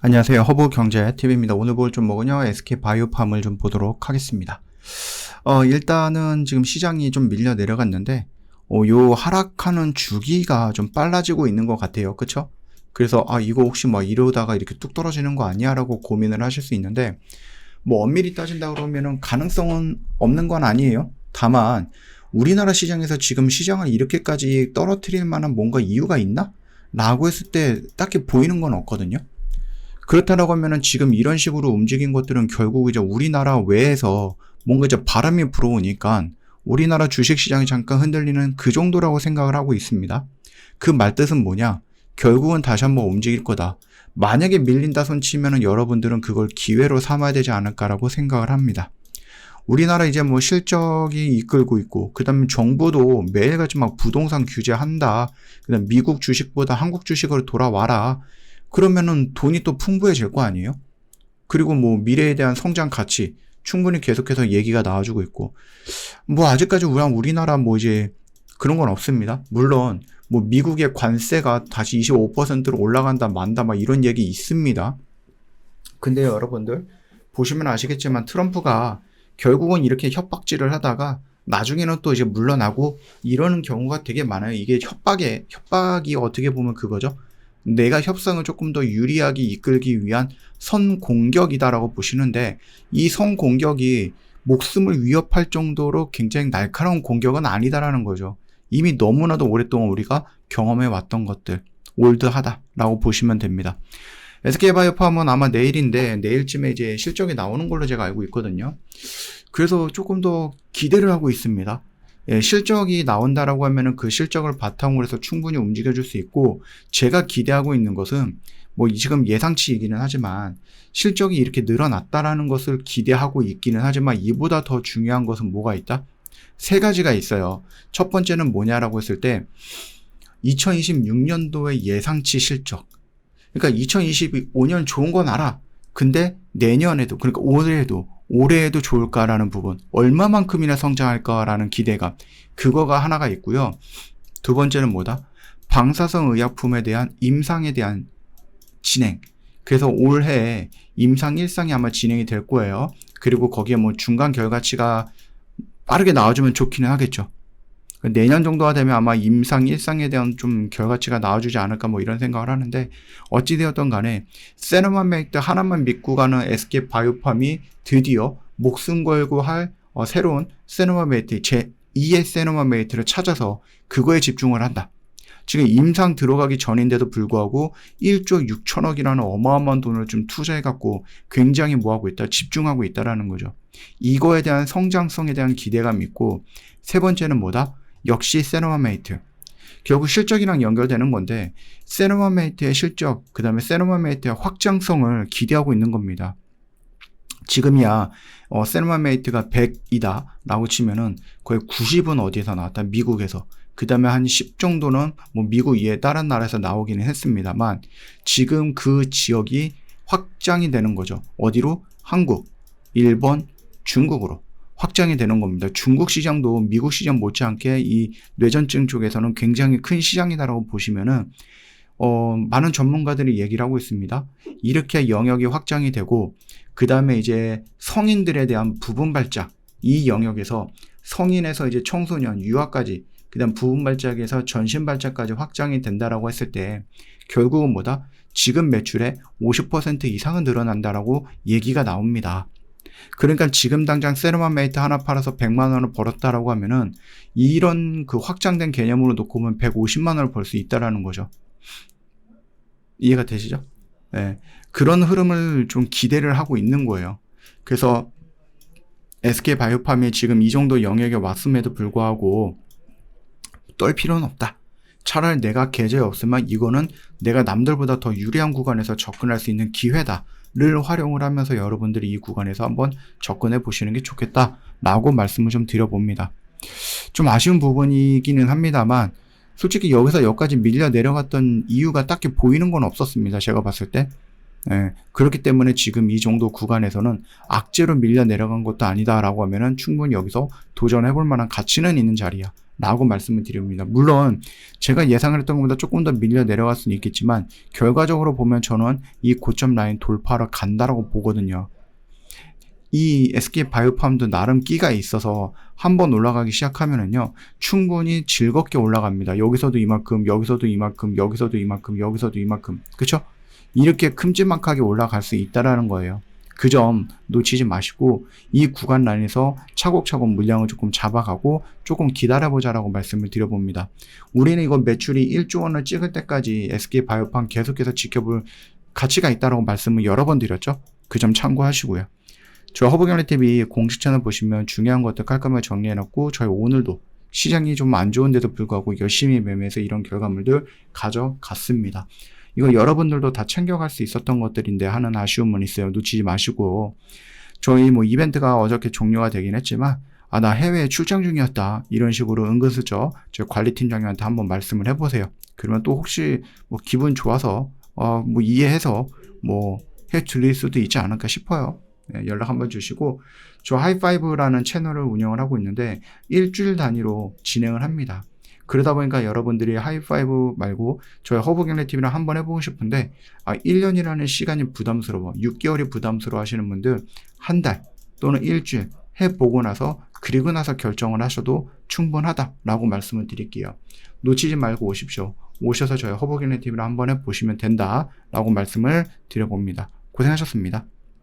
안녕하세요. 허브경제TV입니다. 오늘 볼 종목은요, SK바이오팜을 좀 보도록 하겠습니다. 일단은 지금 시장이 좀 밀려 내려갔는데, 요 하락하는 주기가 좀 빨라지고 있는 것 같아요. 그쵸? 그래서, 이거 혹시 뭐 이러다가 이렇게 뚝 떨어지는 거 아니야? 라고 고민을 하실 수 있는데, 뭐 엄밀히 따진다 그러면은 가능성은 없는 건 아니에요. 다만, 우리나라 시장에서 지금 시장을 이렇게까지 떨어뜨릴 만한 뭔가 이유가 있나? 라고 했을 때 딱히 보이는 건 없거든요. 그렇다라고 하면은 지금 이런 식으로 움직인 것들은 결국 이제 우리나라 외에서 뭔가 이제 바람이 불어오니까 우리나라 주식시장이 잠깐 흔들리는 그 정도라고 생각을 하고 있습니다. 그 말뜻은 뭐냐? 결국은 다시 한번 움직일 거다. 만약에 밀린다 손 치면은 여러분들은 그걸 기회로 삼아야 되지 않을까라고 생각을 합니다. 우리나라 이제 뭐 실적이 이끌고 있고, 그 다음에 정부도 매일같이 막 부동산 규제한다. 그 다음 미국 주식보다 한국 주식으로 돌아와라. 그러면은 돈이 또 풍부해질 거 아니에요? 그리고 뭐 미래에 대한 성장 가치 충분히 계속해서 얘기가 나와주고 있고, 뭐 아직까지 우리나라 뭐 이제 그런 건 없습니다. 물론 뭐 미국의 관세가 다시 25%로 올라간다 만다 막 이런 얘기 있습니다. 근데 여러분들 보시면 아시겠지만 트럼프가 결국은 이렇게 협박질을 하다가 나중에는 또 이제 물러나고 이러는 경우가 되게 많아요. 이게 협박이 어떻게 보면 그거죠. 내가 협상을 조금 더 유리하게 이끌기 위한 선공격이다라고 보시는데, 이 선공격이 목숨을 위협할 정도로 굉장히 날카로운 공격은 아니다라는 거죠. 이미 너무나도 오랫동안 우리가 경험해 왔던 것들, 올드하다라고 보시면 됩니다. SK바이오팜은 아마 내일인데 내일쯤에 이제 실적이 나오는 걸로 제가 알고 있거든요. 그래서 조금 더 기대를 하고 있습니다. 실적이 나온다라고 하면은 그 실적을 바탕으로 해서 충분히 움직여줄 수 있고, 제가 기대하고 있는 것은 뭐 지금 예상치이기는 하지만 실적이 이렇게 늘어났다라는 것을 기대하고 있기는 하지만, 이보다 더 중요한 것은 뭐가 있다? 세 가지가 있어요. 첫 번째는 뭐냐라고 했을 때 2026년도의 예상치 실적. 그러니까 2025년 좋은 건 알아. 근데 내년에도, 그러니까 올해에도 좋을까라는 부분, 얼마만큼이나 성장할까라는 기대감, 그거가 하나가 있고요. 두 번째는 뭐다? 방사성 의약품에 대한 임상에 대한 진행. 그래서 올해 임상 1상이 아마 진행이 될 거예요. 그리고 거기에 뭐 중간 결과치가 빠르게 나와주면 좋기는 하겠죠. 내년 정도가 되면 아마 임상 1상에 대한 좀 결과치가 나와주지 않을까 뭐 이런 생각을 하는데, 어찌되었던 간에 세노마메이트 하나만 믿고 가는 SK바이오팜이 드디어 목숨 걸고 할 새로운 세노마메이트, 제2의 세노마메이트를 찾아서 그거에 집중을 한다. 지금 임상 들어가기 전인데도 불구하고 1조 6천억이라는 어마어마한 돈을 좀 투자해갖고 굉장히 뭐하고 있다? 집중하고 있다라는 거죠. 이거에 대한 성장성에 대한 기대감이 있고, 세 번째는 뭐다? 역시 세노마메이트. 결국 실적이랑 연결되는 건데, 세노마메이트의 실적, 그 다음에 세노마메이트의 확장성을 기대하고 있는 겁니다. 지금이야 세노마메이트가 100이다 라고 치면은 거의 90은 어디에서 나왔다? 미국에서. 그 다음에 한 10 정도는 뭐 미국 이외 다른 나라에서 나오기는 했습니다만, 지금 그 지역이 확장이 되는 거죠. 어디로? 한국, 일본, 중국으로 확장이 되는 겁니다. 중국 시장도 미국 시장 못지않게 이 뇌전증 쪽에서는 굉장히 큰 시장이다라고 보시면은, 많은 전문가들이 얘기를 하고 있습니다. 이렇게 영역이 확장이 되고, 그 다음에 이제 성인들에 대한 부분 발작, 이 영역에서 성인에서 이제 청소년, 유아까지, 그 다음 부분 발작에서 전신 발작까지 확장이 된다라고 했을 때, 결국은 뭐다? 지금 매출의 50% 이상은 늘어난다라고 얘기가 나옵니다. 그러니까 지금 당장 세노마메이트 하나 팔아서 100만 원을 벌었다라고 하면은, 이런 그 확장된 개념으로 놓고 보면 150만 원을 벌 수 있다라는 거죠. 이해가 되시죠? 네. 그런 흐름을 좀 기대를 하고 있는 거예요. 그래서 SK바이오팜이 지금 이 정도 영역에 왔음에도 불구하고 떨 필요는 없다. 차라리 내가 계좌에 없으면 이거는 내가 남들보다 더 유리한 구간에서 접근할 수 있는 기회다를 활용을 하면서 여러분들이 이 구간에서 한번 접근해 보시는 게 좋겠다라고 말씀을 좀 드려봅니다. 좀 아쉬운 부분이기는 합니다만, 솔직히 여기서 여기까지 밀려 내려갔던 이유가 딱히 보이는 건 없었습니다. 제가 봤을 때. 그렇기 때문에 지금 이 정도 구간에서는 악재로 밀려 내려간 것도 아니다라고 하면은 충분히 여기서 도전해 볼 만한 가치는 있는 자리야 라고 말씀을 드립니다. 물론 제가 예상을 했던 것보다 조금 더 밀려 내려갈 수는 있겠지만 결과적으로 보면 저는 이 고점 라인 돌파하러 간다라고 보거든요. 이 SK바이오팜도 나름 끼가 있어서 한번 올라가기 시작하면은요, 충분히 즐겁게 올라갑니다. 여기서도 이만큼, 여기서도 이만큼, 여기서도 이만큼, 여기서도 이만큼. 그쵸? 이렇게 큼지막하게 올라갈 수 있다라는 거예요. 그 점 놓치지 마시고 이 구간 라인에서 차곡차곡 물량을 조금 잡아가고 조금 기다려보자라고 말씀을 드려봅니다. 우리는 이거 매출이 1조 원을 찍을 때까지 SK바이오팜 계속해서 지켜볼 가치가 있다라고 말씀을 여러 번 드렸죠. 그 점 참고하시고요. 저 허브경제TV 공식 채널 보시면 중요한 것들 깔끔하게 정리해놨고 저희 오늘도 시장이 좀 안 좋은데도 불구하고 열심히 매매해서 이런 결과물들 가져갔습니다. 이거 여러분들도 다 챙겨갈 수 있었던 것들인데 하는 아쉬움은 있어요. 놓치지 마시고 저희 뭐 이벤트가 어저께 종료가 되긴 했지만 나 해외에 출장 중이었다 이런 식으로 은근슬쩍 저희 관리팀장님한테 한번 말씀을 해보세요. 그러면 또 혹시 뭐 기분 좋아서 뭐 이해해서 뭐 해드릴 수도 있지 않을까 싶어요. 네, 연락 한번 주시고 저 하이파이브라는 채널을 운영을 하고 있는데 일주일 단위로 진행을 합니다. 그러다 보니까 여러분들이 하이파이브 말고 저희 허브경제TV랑 한번 해보고 싶은데 1년이라는 시간이 부담스러워 6개월이 부담스러워 하시는 분들 한 달 또는 일주일 해보고 나서 그리고 나서 결정을 하셔도 충분하다라고 말씀을 드릴게요. 놓치지 말고 오십시오. 오셔서 저희 허브경제TV를 한번 해보시면 된다라고 말씀을 드려봅니다. 고생하셨습니다.